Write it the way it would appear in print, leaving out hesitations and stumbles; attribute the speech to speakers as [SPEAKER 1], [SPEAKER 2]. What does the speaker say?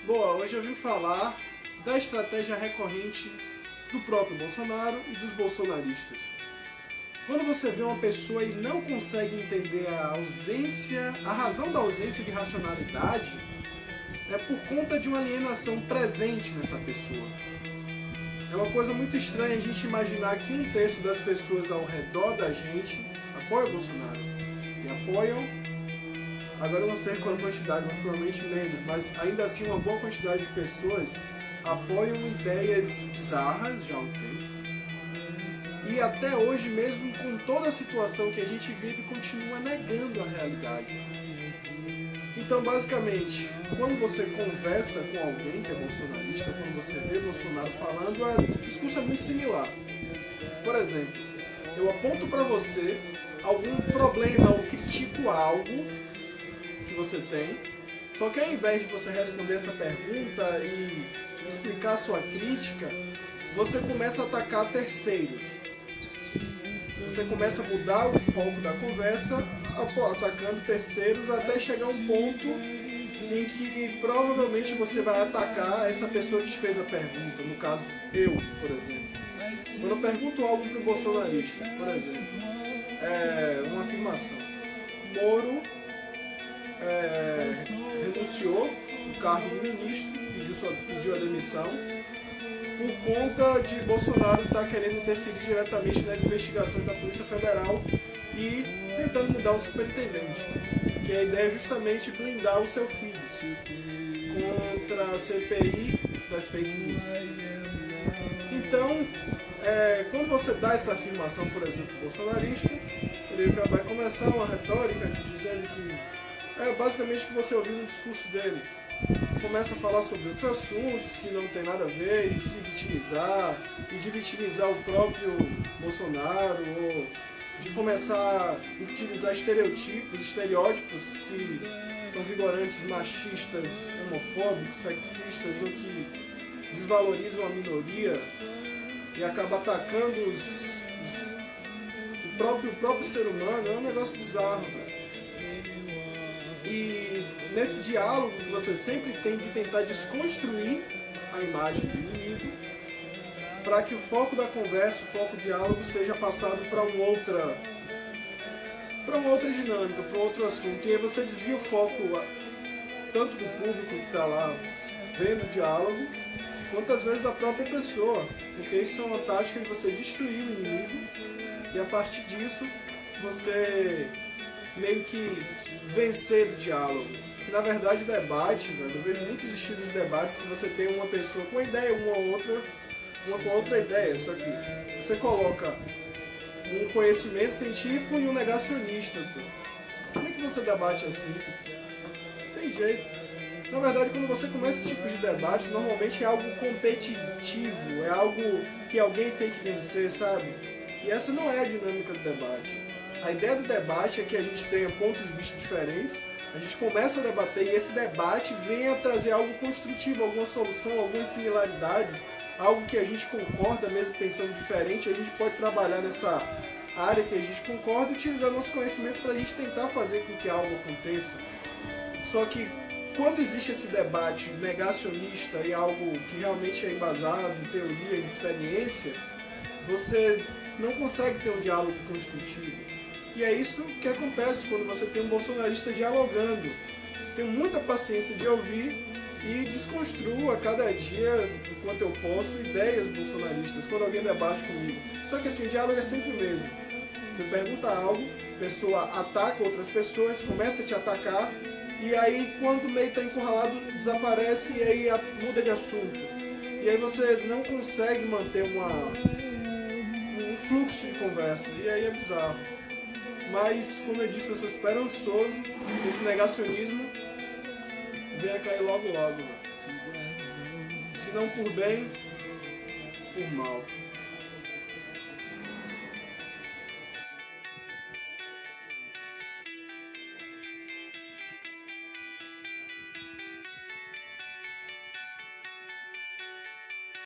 [SPEAKER 1] Boa, hoje eu vim falar da estratégia recorrente do próprio Bolsonaro e dos bolsonaristas. Quando você vê uma pessoa e não consegue entender a razão da ausência de racionalidade, é por conta de uma alienação presente nessa pessoa. É uma coisa muito estranha a gente imaginar que um terço das pessoas ao redor da gente apoia o Bolsonaro e apoiam. Agora eu não sei qual a quantidade, mas provavelmente menos, mas ainda assim uma boa quantidade de pessoas apoiam ideias bizarras já há um tempo. E até hoje, mesmo com toda a situação que a gente vive, continua negando a realidade. Então, basicamente, quando você conversa com alguém que é bolsonarista, quando você vê Bolsonaro falando, o discurso é muito similar. Por exemplo, eu aponto para você algum problema ou critico algo que você tem, só que ao invés de você responder essa pergunta e explicar a sua crítica, você começa a atacar terceiros. Você começa a mudar o foco da conversa, atacando terceiros, até chegar a um ponto em que provavelmente você vai atacar essa pessoa que te fez a pergunta. No caso, eu, por exemplo. Quando eu pergunto algo para o bolsonarista, por exemplo, uma afirmação. Moro renunciou do cargo de ministro, pediu a demissão, por conta de Bolsonaro estar querendo interferir diretamente nas investigações da Polícia Federal e tentando mudar o superintendente, que a ideia é justamente blindar o seu filho contra a CPI das fake news. Então, quando você dá essa afirmação, por exemplo, bolsonarista, ele vai começar uma retórica dizendo que basicamente o que você ouviu no discurso dele. Começa a falar sobre outros assuntos que não tem nada a ver, e se vitimizar, e de vitimizar o próprio Bolsonaro, ou de começar a utilizar estereótipos que são vigorantes, machistas, homofóbicos, sexistas, ou que desvalorizam a minoria e acaba atacando o próprio ser humano. É um negócio bizarro, velho. E nesse diálogo que você sempre tem de tentar desconstruir a imagem do inimigo, para que o foco da conversa, o foco do diálogo seja passado para uma outra dinâmica, para um outro assunto. E aí você desvia o foco tanto do público que está lá vendo o diálogo, quanto às vezes da própria pessoa, porque isso é uma tática de você destruir o inimigo e a partir disso você meio que vencer o diálogo. Que na verdade debate, velho, eu vejo muitos estilos de debates que você tem uma pessoa com uma ideia, uma com outra ideia, só que você coloca um conhecimento científico e um negacionista. Pô. Como é que você debate assim? Não tem jeito. Na verdade, quando você começa esse tipo de debate, normalmente é algo competitivo, é algo que alguém tem que vencer, sabe? E essa não é a dinâmica do debate. A ideia do debate é que a gente tenha pontos de vista diferentes, a gente começa a debater e esse debate venha trazer algo construtivo, alguma solução, algumas similaridades, algo que a gente concorda mesmo pensando diferente, a gente pode trabalhar nessa área que a gente concorda e utilizar nossos conhecimentos para a gente tentar fazer com que algo aconteça. Só que quando existe esse debate negacionista e algo que realmente é embasado em teoria, em experiência, você não consegue ter um diálogo construtivo. E é isso que acontece quando você tem um bolsonarista dialogando. Tenho muita paciência de ouvir e desconstruo a cada dia, enquanto eu posso, ideias bolsonaristas quando alguém debate comigo. Só que assim, o diálogo é sempre o mesmo. Você pergunta algo, a pessoa ataca outras pessoas, começa a te atacar, e aí quando o meio está encurralado, desaparece e aí muda de assunto. E aí você não consegue manter um fluxo de conversa, e aí é bizarro. Mas, como eu disse, eu sou esperançoso que esse negacionismo venha cair logo logo. Se não por bem, por mal.